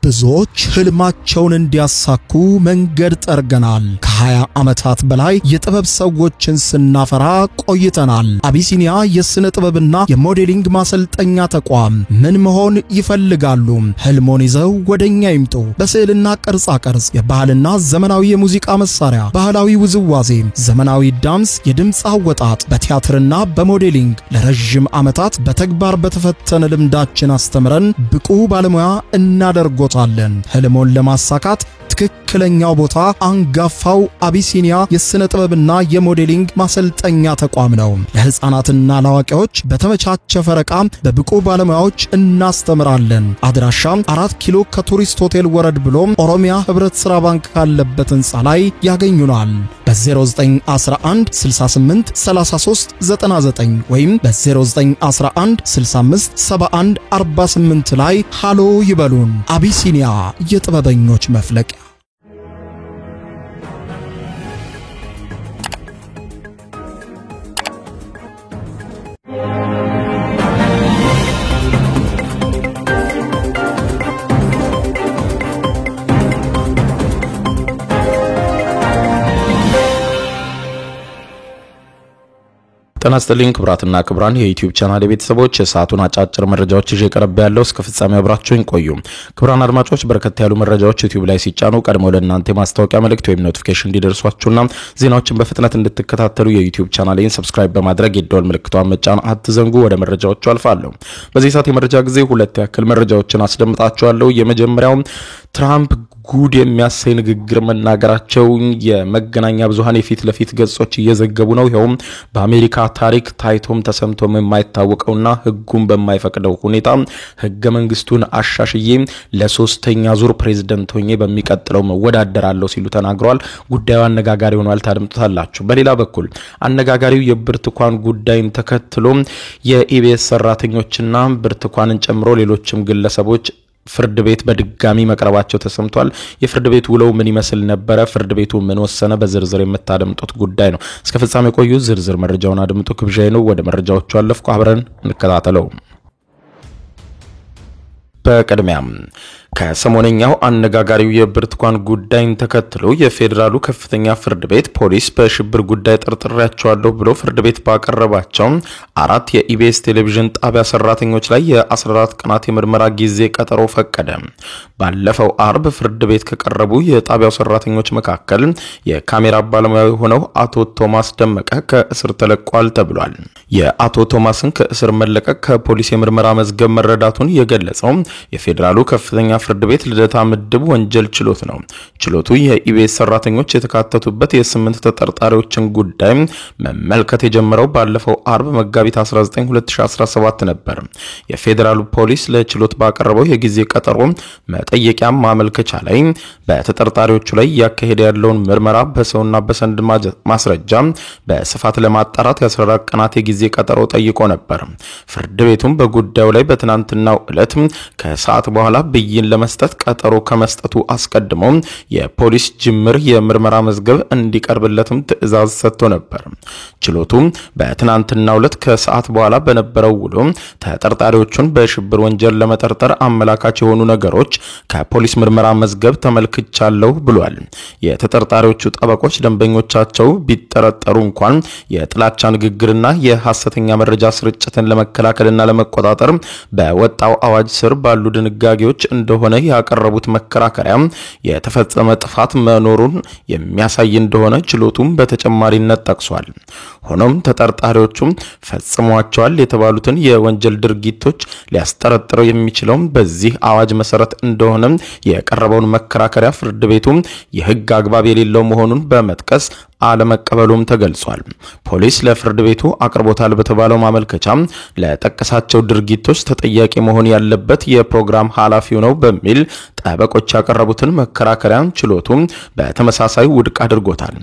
ብዙዎች ህልማቸውን እንዲያሳኩ መንገድ ጠርገናል። ከ20 ዓመታት በላይ የጥበብ ሰዎችን ስናፈራ ቆይተናል። አቢሲኒያ የስነ ጥበብና የሞዴሊንግ ማሰልጠኛ ተቋም ምን መሆን ይፈልጋሉ? ህልሞን ይዘው ወደኛ ይምጡ። በስዕልና ቅርጻ ቅርጽ፣ የባህልና ዘመናዊ የሙዚቃ መሳሪያ፣ ባህላዊ ውዝዋዜ፣ ዘመናዊ ዳንስ፣ የድምጽ አወጣጥ፣ በቲያትርና በሞዴሊንግ ለረጅም ዓመታት በተግባር በተፈተነ ልምዳችን አስተምረን ብቁ ባለሙያ እናደርጎታለን። ህልሞን ለማሳካት ትክክለኛው ቦታ አንጋፋው አቢሲኒያ የስነ ጥበብና የሞዴሊንግ ማሰልጠኛ ተቋም ነው። ለህፃናትና ለአዋቂዎች በተመቻቸ ፈረቃ በብቁ ባለሙያዎች እናስተምራለን። አድራሻ 4 ኪሎ ከቱሪስት ሆቴል ወረድ ብሎ ኦሮሚያ ህብረት ሥራ ባንክ ካለበት ህንጻ ላይ ያገኙናል። በ0911 68 33 99 ወይም በ0911 65 71 48 ላይ ሃሎ ይበሉን። አቢሲኒያ የጥበበኞች መፍለቂያ። ጤና ይስጥልኝ ክብራትና ክብራን የዩቲዩብ ቻናል ቤተሰቦች፣ የሰዓቱን አጫጭር መረጃዎች ይዤ ቀርብ ያለው እስከ ፍጻሜው አብራችሁኝ ቆዩ። ክብራን አድማጮች በርከት ያሉ መረጃዎች ዩቲዩብ ላይ ሲጫኑ ቀድሞ ለእናንተ የማስታወቂያ መልእክት ወይም ኖቲፊኬሽን እንዲደርሷችሁና ዜናዎችን በፍጥነት እንድትከታተሉ የዩቲዩብ ቻናሌን ሰብስክራይብ በማድረግ የደወል ምልክቷን መጫን አትዘንጉ። ወደ መረጃዎቹ አልፋለሁ። በዚህ ሰዓት የመረጃ ጊዜ ሁለት ያክል መረጃዎችን አስደምጣችኋለሁ። የመጀመሪያው ትራምፕ ጉድ የሚያሰይ ንግግር መናገራቸው የመገናኛ ብዙሃን የፊት ለፊት ገጾች እየዘገቡ ነው። ይሄውም በአሜሪካ ታሪክ ታይቶም ተሰምቶም የማይታወቀውና ህጉን በማይፈቅደው ሁኔታ ህገ መንግስቱን አሻሽዬ ለሶስተኛ ዙር ፕሬዝዳንት ሆኜ በሚቀጥለው መወዳደራለሁ ሲሉ ተናግረዋል። ጉዳዩ አነጋጋሪ ሆኗል። ታድምጡታላችሁ። በሌላ በኩል አነጋጋሪው የብርቱካን ጉዳይን ተከትሎ የኢቢኤስ ሰራተኞችና ብርቱካንን ጨምሮ ሌሎችም ግለሰቦች ፍርድ ቤት በድጋሚ መቅረባቸው ተሰምቷል። የፍርድ ቤት ውለው ምን ይመስል ነበር? ፍርድ ቤቱ ምን ወሰነ? በዝርዝር የምታደምጡት ጉዳይ ነው። እስከ ፍጻሜ ቆዩ። ዝርዝር መረጃውን አድምጡ ክብዣይ ነው። ወደ መረጃዎቹ አለፍኩ። አብረን እንከታተለው። በቅድሚያም ከሰሞነኛው አነጋጋሪው የብርቱካን ጉዳይን ተከትሎ የፌደራሉ ከፍተኛ ፍርድ ቤት ፖሊስ በሽብር ጉዳይ ጠርጥሬያቸዋለሁ ብሎ ፍርድ ቤት ባቀረባቸው 4 የኢቢኤስ ቴሌቪዥን ጣቢያ ሰራተኞች ላይ የ14 ቀናት የምርመራ ጊዜ ቀጠሮ ፈቀደ። ባለፈው አርብ ፍርድ ቤት ከቀረቡ የጣቢያው ሰራተኞች መካከል የካሜራ ባለሙያ ሆነው አቶ ቶማስ ደመቀ ከእስር ተለቋል ተብሏል። የአቶ ቶማስን ከእስር መለቀቅ ከፖሊስ የምርመራ መዝገብ መረዳቱን የገለጸው የፌደራሉ ከፍተኛ ፍርድ ቤት ልደታ ምድብ ወንጀል ችሎት ነው። ችሎቱ የኢቢኤስ ሰራተኞች የተካተቱበት የ8 ተጠርጣሪዎችን ጉዳይ መመልከት የጀመረው ባለፈው አርብ መጋቢት 19 2017 ነበር። የፌደራሉ ፖሊስ ለችሎት ባቀረበው የጊዜ ቀጠሮ መጠየቂያ ማመልከቻ ላይ በተጠርጣሪዎቹ ላይ ያካሄደ ያለውን ምርመራ በሰውና በሰነድ ማስረጃ በስፋት ለማጣራት የ14 ቀናት የጊዜ ቀጠሮ ጠይቆ ነበር። ፍርድ ቤቱም በጉዳዩ ላይ በትናንትናው ዕለት ከሰዓት በኋላ ብይን ለመስጠት ቀጠሮ ከመስጠቱ አስቀድሞ የፖሊስ ጅምር የምርመራ መዝገብ እንዲቀርብለትም ትዕዛዝ ሰጥቶ ነበር። ችሎቱ በትናንትናው ዕለት ከሰዓት በኋላ በነበረው ውሎ ተጠርጣሪዎቹን በሽብር ወንጀል ለመጠርጠር አመላካች የሆኑ ነገሮች ከፖሊስ ምርመራ መዝገብ ተመልክቻለሁ ብሏል። የተጠርጣሪዎቹ ጠበቆች ደንበኞቻቸው ቢጠረጠሩ እንኳን የጥላቻ ንግግርና የሐሰተኛ መረጃ ስርጭትን ለመከላከልና ለመቆጣጠር በወጣው አዋጅ ስር ባሉ ድንጋጌዎች እንደሆነ ያቀረቡት መከራከሪያ የተፈጸመ ጥፋት መኖሩን የሚያሳይ እንደሆነ ችሎቱም በተጨማሪነት ጠቅሷል። ሆኖም ተጠርጣሪዎቹም ፈጽሟቸዋል የተባሉትን የወንጀል ድርጊቶች ሊያስጠረጥረው የሚችለው በዚህ አዋጅ መሰረት እንደሆነ የቀረበውን መከራከሪያ ፍርድ ቤቱ የህግ አግባብ የሌለው መሆኑን በመጥቀስ አለመቀበሉም ተገልጿል። ፖሊስ ለፍርድ ቤቱ አቅርቦታል በተባለው ማመልከቻ ለጠቀሳቸው ድርጊቶች ተጠያቂ መሆን ያለበት የፕሮግራም ኃላፊው ነው በሚል ጠበቆች ያቀረቡትን መከራከሪያን ችሎቱ በተመሳሳይ ውድቅ አድርጎታል።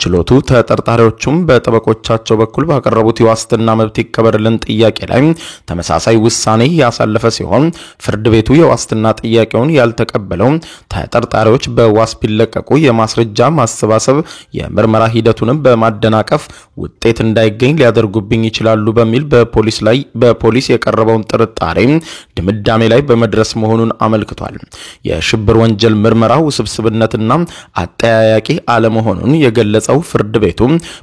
ችሎቱ ተጠርጣሪዎቹም በጠበቆቻቸው በኩል ባቀረቡት የዋስትና መብት ይከበርልን ጥያቄ ላይ ተመሳሳይ ውሳኔ ያሳለፈ ሲሆን ፍርድ ቤቱ የዋስትና ጥያቄውን ያልተቀበለው ተጠርጣሪዎች በዋስ ቢለቀቁ የማስረጃ ማሰባሰብ የምርመራ ሂደቱንም በማደናቀፍ ውጤት እንዳይገኝ ሊያደርጉብኝ ይችላሉ በሚል በፖሊስ የቀረበውን ጥርጣሬ ድምዳሜ ላይ በመድረስ መሆኑን አመልክቷል። የሽብር ወንጀል ምርመራ ውስብስብነትና አጠያያቂ አለመሆኑን የገለጸው ፍርድ ቤቱ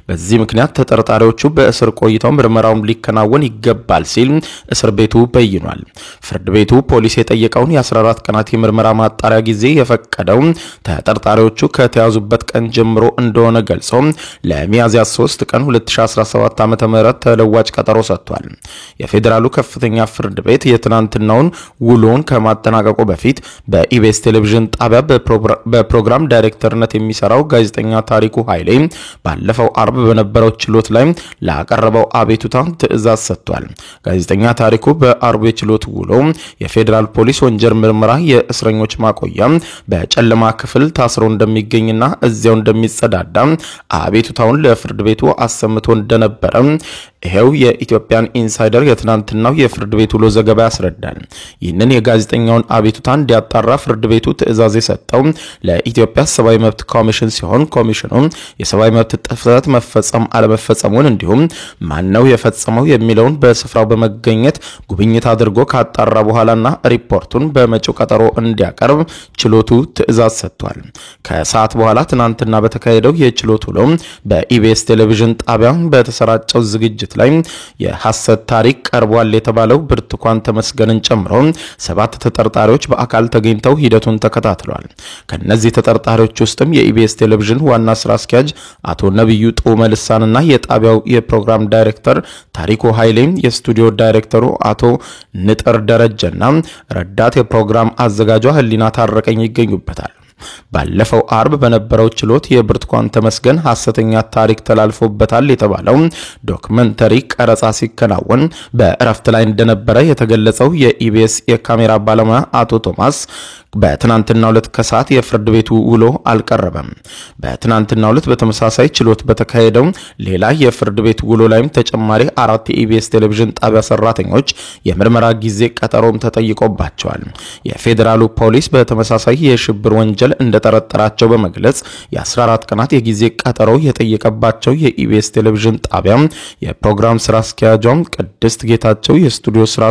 በዚህ ምክንያት ተጠርጣሪዎቹ በእስር ቆይተው ምርመራውን ሊከናወን ይገባል ሲል እስር ቤቱ በይኗል። ፍርድ ቤቱ ፖሊስ የጠየቀውን የ14 ቀናት የምርመራ ማጣሪያ ጊዜ የፈቀደው ተጠርጣሪዎቹ ከተያዙበት ቀን ጀምሮ እንደሆነ ገልጾ ለሚያዝያ 3 ቀን 2017 ዓ.ም ተለዋጭ ቀጠሮ ሰጥቷል። የፌዴራሉ ከፍተኛ ፍርድ ቤት የትናንትናውን ውሎን ከማጠናቀቁ በፊት በኢቢኤስ ቴሌቪዥን ጣቢያ በፕሮግራም ዳይሬክተርነት የሚሰራው ጋዜጠኛ ታሪኩ ኃይሌ ባለፈው አርብ በነበረው ችሎት ላይ ላቀረበው አቤቱታ ትዕዛዝ ሰጥቷል። ጋዜጠኛ ታሪኩ በአርቡ የችሎት ውሎ የፌዴራል ፖሊስ ወንጀል ምርመራ የእስረኞች ማቆያ በጨለማ ክፍል ታስሮ እንደሚገኝና እዚያው እንደሚጸዳዳ አቤቱታውን ለፍርድ ቤቱ አሰምቶ እንደነበረ ይሄው የኢትዮጵያን ኢንሳይደር የትናንትናው የፍርድ ቤቱ ውሎ ዘገባ ያስረዳል። ይህንን የጋዜጠኛውን አቤቱታ እንዲያጣራ ፍርድ ቤቱ ትዕዛዝ የሰጠው ለኢትዮጵያ ሰብአዊ መብት ኮሚሽን ሲሆን ኮሚሽኑ የሰብአዊ መብት ጥሰት መፈጸም አለመፈጸሙን እንዲሁም ማነው የፈጸመው የሚለውን በስፍራው በመገኘት ጉብኝት አድርጎ ካጣራ በኋላና ሪፖርቱን በመጪው ቀጠሮ እንዲያቀርብ ችሎቱ ትዕዛዝ ሰጥቷል። ከሰዓት በኋላ ትናንትና በተካሄደው የችሎት ውሎ በኢቢኤስ ቴሌቪዥን ጣቢያ በተሰራጨው ዝግጅት ላይ የሐሰት ታሪክ ቀርቧል የተባለው ብርቱካን ተመስገንን ጨምሮ 7 ተጠርጣሪዎች በአካል ተገኝተው ሂደቱን ተከታትለዋል። ከነዚህ ተጠርጣሪዎች ውስጥም የኢቢኤስ ቴሌቪዥን ዋና ስራ አስኪያጅ አቶ ነብዩ ጡመ ልሳንና የጣቢያው የፕሮግራም ዳይሬክተር ታሪኩ ኃይሌ፣ የስቱዲዮ ዳይሬክተሩ አቶ ንጥር ደረጀና ረዳት የፕሮግራም አዘጋጇ ህሊና ታረቀኝ ይገኙበታል። ባለፈው አርብ በነበረው ችሎት የብርቱካን ተመስገን ሐሰተኛ ታሪክ ተላልፎበታል የተባለው ዶክመንተሪ ቀረጻ ሲከናወን በእረፍት ላይ እንደነበረ የተገለጸው የኢቢኤስ የካሜራ ባለሙያ አቶ ቶማስ በትናንትናው ዕለት ከሰዓት የፍርድ ቤቱ ውሎ አልቀረበም። በትናንትናው ዕለት በተመሳሳይ ችሎት በተካሄደው ሌላ የፍርድ ቤት ውሎ ላይም ተጨማሪ 4 የኢቢኤስ ቴሌቪዥን ጣቢያ ሰራተኞች የምርመራ ጊዜ ቀጠሮም ተጠይቆባቸዋል። የፌዴራሉ ፖሊስ በተመሳሳይ የሽብር ወንጀል እንደተጠረጠራቸው በመግለጽ የ14 ቀናት የጊዜ ቀጠሮ የጠየቀባቸው የኢቢኤስ ቴሌቪዥን ጣቢያ የፕሮግራም ስራ አስኪያጇም ቅድስት ጌታቸው፣ የስቱዲዮ ስራ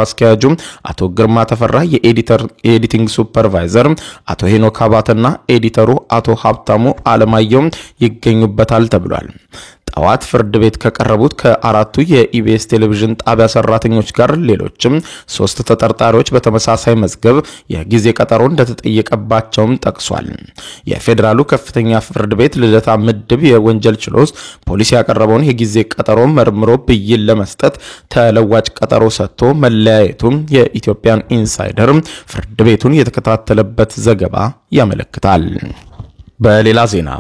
አስኪያጁ አቶ ግርማ ተፈራ፣ የኤዲቲንግ ሱፐርቫይዘር አቶ ሄኖክ አባተና ኤዲተሩ አቶ ሀብታሙ አለማየሁ ይገኙበታል ተብሏል። ጠዋት ፍርድ ቤት ከቀረቡት ከአራቱ የኢቢኤስ ቴሌቪዥን ጣቢያ ሰራተኞች ጋር ሌሎችም 3 ተጠርጣሪዎች በተመሳሳይ መዝገብ የጊዜ ቀጠሮ እንደተጠየቀባቸውም ጠቅሷል። የፌዴራሉ ከፍተኛ ፍርድ ቤት ልደታ ምድብ የወንጀል ችሎት ፖሊስ ያቀረበውን የጊዜ ቀጠሮ መርምሮ ብይን ለመስጠት ተለዋጭ ቀጠሮ ሰጥቶ መለያየቱን የኢትዮጵያን ኢንሳይደር ፍርድ ቤቱን የተከታተለበት ዘገባ ያመለክታል። በሌላ ዜና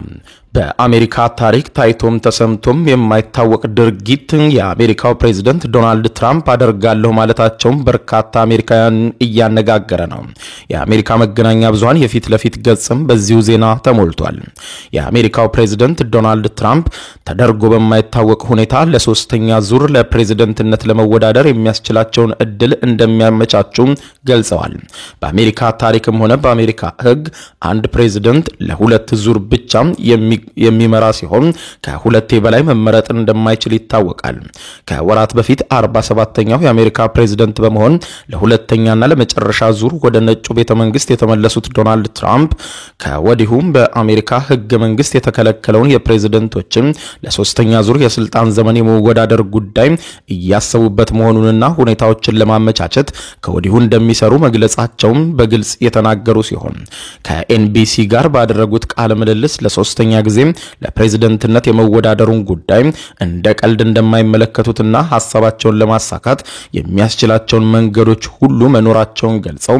በአሜሪካ ታሪክ ታይቶም ተሰምቶም የማይታወቅ ድርጊት የአሜሪካው ፕሬዝዳንት ዶናልድ ትራምፕ አደርጋለሁ ማለታቸውን በርካታ አሜሪካውያን እያነጋገረ ነው። የአሜሪካ መገናኛ ብዙሃን የፊት ለፊት ገጽም በዚሁ ዜና ተሞልቷል። የአሜሪካው ፕሬዝዳንት ዶናልድ ትራምፕ ተደርጎ በማይታወቅ ሁኔታ ለሶስተኛ ዙር ለፕሬዝዳንትነት ለመወዳደር የሚያስችላቸውን እድል እንደሚያመቻቹ ገልጸዋል። በአሜሪካ ታሪክም ሆነ በአሜሪካ ሕግ አንድ ፕሬዝዳንት ለሁለት ዙር ብቻ የሚመራ ሲሆን ከሁለቴ በላይ መመረጥ እንደማይችል ይታወቃል። ከወራት በፊት 47ኛው የአሜሪካ ፕሬዝዳንት በመሆን ለሁለተኛና ለመጨረሻ ዙር ወደ ነጩ ቤተ መንግስት የተመለሱት ዶናልድ ትራምፕ ከወዲሁም በአሜሪካ ህገ መንግስት የተከለከለውን የፕሬዝዳንቶችን ለሶስተኛ ዙር የስልጣን ዘመን የመወዳደር ጉዳይ እያሰቡበት መሆኑንና ሁኔታዎችን ለማመቻቸት ከወዲሁ እንደሚሰሩ መግለጻቸውን በግልጽ የተናገሩ ሲሆን ከኤንቢሲ ጋር ባደረጉት ቃለ ምልልስ ለሶስተኛ ጊዜ ለፕሬዝዳንትነት የመወዳደሩን ጉዳይ እንደ ቀልድ እንደማይመለከቱትና ሐሳባቸውን ለማሳካት የሚያስችላቸውን መንገዶች ሁሉ መኖራቸውን ገልጸው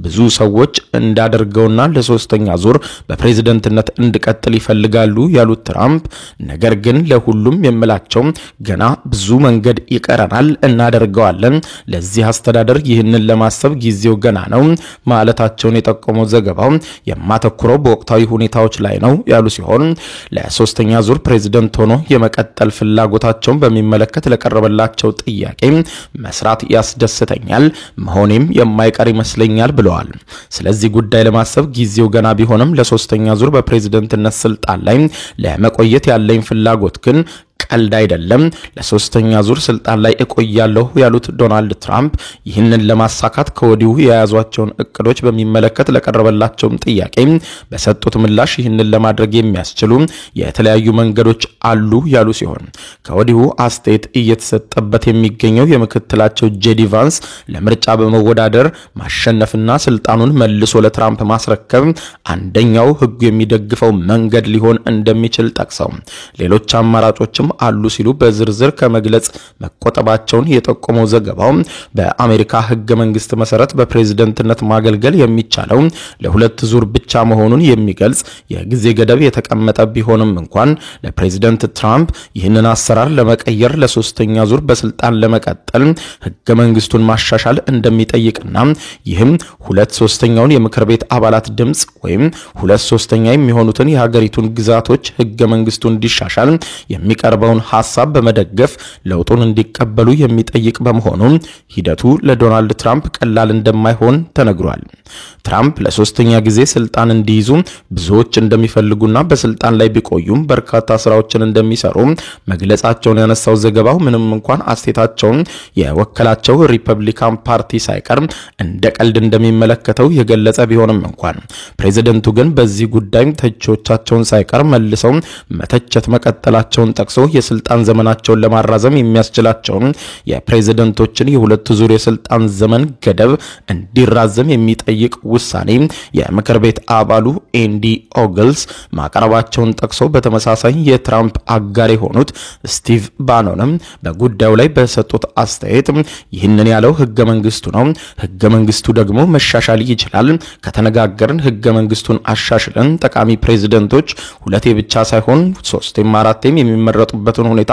ብዙ ሰዎች እንዳደርገውና ለሶስተኛ ዙር በፕሬዝዳንትነት እንድቀጥል ይፈልጋሉ ያሉት ትራምፕ ነገር ግን ለሁሉም የምላቸው ገና ብዙ መንገድ ይቀረናል፣ እናደርገዋለን፣ ለዚህ አስተዳደር ይህንን ለማሰብ ጊዜው ገና ነው ማለታቸውን የጠቆመው ዘገባው የማተኩረው በወቅታዊ ሁኔታዎች ላይ ነው ያሉ ሲሆን ለሶስተኛ ዙር ፕሬዝዳንት ሆኖ የመቀጠል ፍላጎታቸውን በሚመለከት ለቀረበላቸው ጥያቄ መስራት ያስደስተኛል፣ መሆኔም የማይቀር ይመስለኛል ብለዋል። ስለዚህ ጉዳይ ለማሰብ ጊዜው ገና ቢሆንም ለሶስተኛ ዙር በፕሬዝዳንትነት ስልጣን ላይ ለመቆየት ያለኝ ፍላጎት ግን ቀልድ አይደለም። ለሶስተኛ ዙር ስልጣን ላይ እቆያለሁ ያሉት ዶናልድ ትራምፕ ይህንን ለማሳካት ከወዲሁ የያዟቸውን እቅዶች በሚመለከት ለቀረበላቸው ጥያቄ በሰጡት ምላሽ ይህንን ለማድረግ የሚያስችሉ የተለያዩ መንገዶች አሉ ያሉ ሲሆን ከወዲሁ አስተያየት እየተሰጠበት የሚገኘው የምክትላቸው ጄዲ ቫንስ ለምርጫ በመወዳደር ማሸነፍና ስልጣኑን መልሶ ለትራምፕ ማስረከብ አንደኛው ህጉ የሚደግፈው መንገድ ሊሆን እንደሚችል ጠቅሰው ሌሎች አማራጮችም አሉ ሲሉ በዝርዝር ከመግለጽ መቆጠባቸውን የጠቆመው ዘገባው በአሜሪካ ህገ መንግስት መሰረት በፕሬዝዳንትነት ማገልገል የሚቻለው ለሁለት ዙር ብቻ መሆኑን የሚገልጽ የጊዜ ገደብ የተቀመጠ ቢሆንም እንኳን ለፕሬዝዳንት ትራምፕ ይህንን አሰራር ለመቀየር ለሶስተኛ ዙር በስልጣን ለመቀጠል ህገ መንግስቱን ማሻሻል እንደሚጠይቅና ይህም 2/3 የምክር ቤት አባላት ድምጽ ወይም 2/3 የሚሆኑትን የሀገሪቱን ግዛቶች ህገ መንግስቱ እንዲሻሻል የሚቀርበውን ሐሳብ በመደገፍ ለውጡን እንዲቀበሉ የሚጠይቅ በመሆኑ ሂደቱ ለዶናልድ ትራምፕ ቀላል እንደማይሆን ተነግሯል። ትራምፕ ለሶስተኛ ጊዜ ስልጣን እንዲይዙ ብዙዎች እንደሚፈልጉና በስልጣን ላይ ቢቆዩም በርካታ ስራዎችን እንደሚሰሩ መግለጻቸውን ያነሳው ዘገባው ምንም እንኳን አስተያየታቸውን የወከላቸው ሪፐብሊካን ፓርቲ ሳይቀር እንደ ቀልድ እንደሚመለከተው የገለጸ ቢሆንም እንኳን ፕሬዝዳንቱ ግን በዚህ ጉዳይ ተቾቻቸውን ሳይቀር መልሰው መተቸት መቀጠላቸውን ጠቅሶ የስልጣን ዘመናቸውን ለማራዘም የሚያስችላቸውን የፕሬዝዳንቶችን የሁለት ዙር የስልጣን ዘመን ገደብ እንዲራዘም የሚጠይቅ ውሳኔ የምክር ቤት አባሉ ኤንዲ ኦግልስ ማቅረባቸውን ጠቅሶ በተመሳሳይ የትራምፕ አጋር የሆኑት ስቲቭ ባኖንም በጉዳዩ ላይ በሰጡት አስተያየት ይህንን ያለው ህገ መንግስቱ ነው። ህገ መንግስቱ ደግሞ መሻሻል ይችላል። ከተነጋገርን ህገ መንግስቱን አሻሽለን ጠቃሚ ፕሬዝዳንቶች ሁለቴ ብቻ ሳይሆን 3ም 4ም የሚመረጡበትን ሁኔታ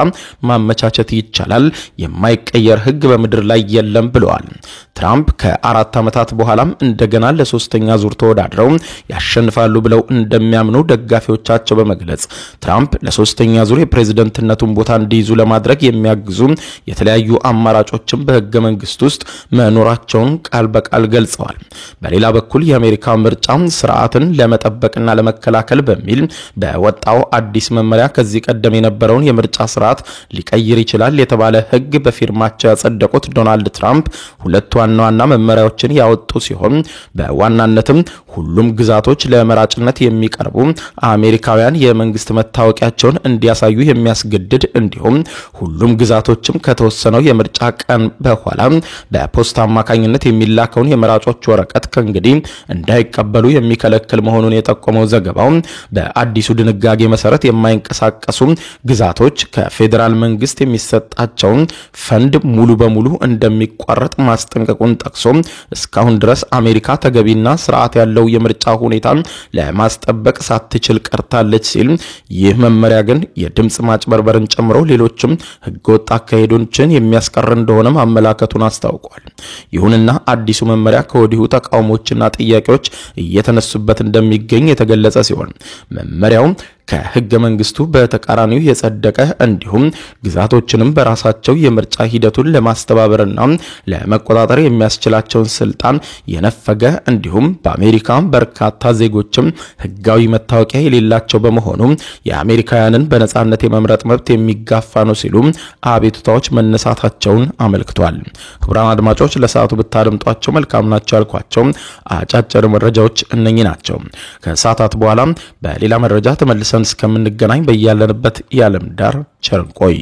ማመቻቸት ይቻላል። የማይቀየር ህግ በምድር ላይ የለም ብለዋል። ትራምፕ ከ4 ዓመታት በኋላም እንደገና ለሶስተኛ ዙር ተወዳድረው ያሸንፋሉ ብለው እንደሚያምኑ ደጋፊዎቻቸው በመግለጽ ትራምፕ ለሶስተኛ ዙር የፕሬዝዳንትነቱን ቦታ እንዲይዙ ለማድረግ የሚያግዙ የተለያዩ አማራጮችን በህገ መንግስት ውስጥ መኖራቸውን ቃል በቃል ገልጸዋል። በሌላ በኩል የአሜሪካ ምርጫ ስርዓትን ለመጠበቅና ለመከላከል በሚል በወጣው አዲስ መመሪያ ከዚህ ቀደም የነበረውን የምርጫ ስርዓት ሊቀይር ይችላል የተባለ ህግ በፊርማቸው ያጸደቁት ዶናልድ ትራምፕ ሁለት ዋና ዋና መመሪያዎችን ያወጡ ሲሆን በዋናነትም ሁሉም ግዛቶች ለመራጭነት የሚቀርቡ አሜሪካውያን የመንግስት መታወቂያቸውን እንዲያሳዩ የሚያስገድድ እንዲሁም ሁሉም ግዛቶችም ከተወሰነው የምርጫ ቀን በኋላ በፖስታ አማካኝነት የሚላከውን የመራጮች ወረቀት ከእንግዲህ እንዳይቀበሉ የሚከለክል መሆኑን የጠቆመው ዘገባው በአዲሱ ድንጋጌ መሰረት የማይንቀሳቀሱ ግዛቶች ከፌደራል መንግስት የሚሰጣቸውን ፈንድ ሙሉ በሙሉ እንደሚቋረጥ ማስጠንቀቁን ጠቅሶ እስካሁን ድረስ አሜሪካ ተገቢና ስርዓት ያለው የምርጫ ሁኔታ ለማስጠበቅ ሳትችል ቀርታለች ሲል ይህ መመሪያ ግን የድምጽ ማጭበርበርን ጨምሮ ሌሎችም ህገወጥ አካሄዶችን የሚያስቀር እንደሆነ ማመላከቱን አስታውቋል። ይሁንና አዲሱ መመሪያ ከወዲሁ ተቃውሞችና ጥያቄዎች እየተነሱበት እንደሚገኝ የተገለጸ ሲሆን መመሪያው ከህገ መንግስቱ በተቃራኒው የጸደቀ እንዲሁም ግዛቶችንም በራሳቸው የምርጫ ሂደቱን ለማስተባበርና ለመቆጣጠር የሚያስችላቸውን ስልጣን የነፈገ እንዲሁም በአሜሪካ በርካታ ዜጎችም ህጋዊ መታወቂያ የሌላቸው በመሆኑ የአሜሪካውያንን በነጻነት የመምረጥ መብት የሚጋፋ ነው ሲሉ አቤቱታዎች መነሳታቸውን አመልክቷል። ክቡራን አድማጮች ለሰዓቱ ብታደምጧቸው መልካም ናቸው ያልኳቸው አጫጭር መረጃዎች እነኚህ ናቸው። ከሰዓታት በኋላ በሌላ መረጃ ተመልሰን እስከምንገናኝ በያለንበት የዓለም ዳር ቸር እንቆይ።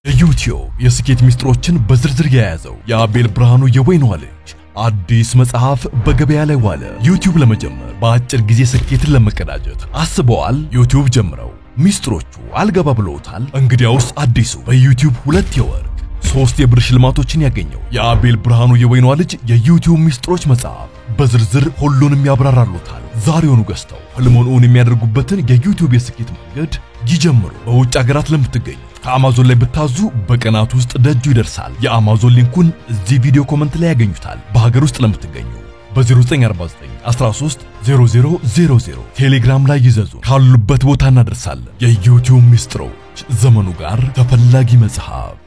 ዩቲዩብ የስኬት ሚስጥሮችን በዝርዝር የያዘው የአቤል ብርሃኑ የወይኗ ልጅ አዲስ መጽሐፍ በገበያ ላይ ዋለ። ዩቲዩብ ለመጀመር በአጭር ጊዜ ስኬትን ለመቀዳጀት አስበዋል? ዩቲዩብ ጀምረው ሚስጥሮቹ አልገባ ብለውታል? እንግዲያውስ አዲሱ በዩቲዩብ 2 የወርቅ 3 የብር ሽልማቶችን ያገኘው የአቤል ብርሃኑ የወይኗ ልጅ የዩቲዩብ ሚስጥሮች መጽሐፍ በዝርዝር ሁሉንም ያብራራሉታል። ዛሬውኑ ገዝተው ህልሞን እውን የሚያደርጉበትን የዩቲዩብ የስኬት መንገድ ይጀምሩ። በውጭ ሀገራት ለምትገኙ ከአማዞን ላይ ብታዙ በቀናት ውስጥ ደጁ ይደርሳል። የአማዞን ሊንኩን እዚህ ቪዲዮ ኮሜንት ላይ ያገኙታል። በሀገር ውስጥ ለምትገኙ በ0949 13 0000 ቴሌግራም ላይ ይዘዙ። ካሉበት ቦታ እናደርሳለን። የዩቲዩብ ሚስጥሮች ዘመኑ ጋር ተፈላጊ መጽሐፍ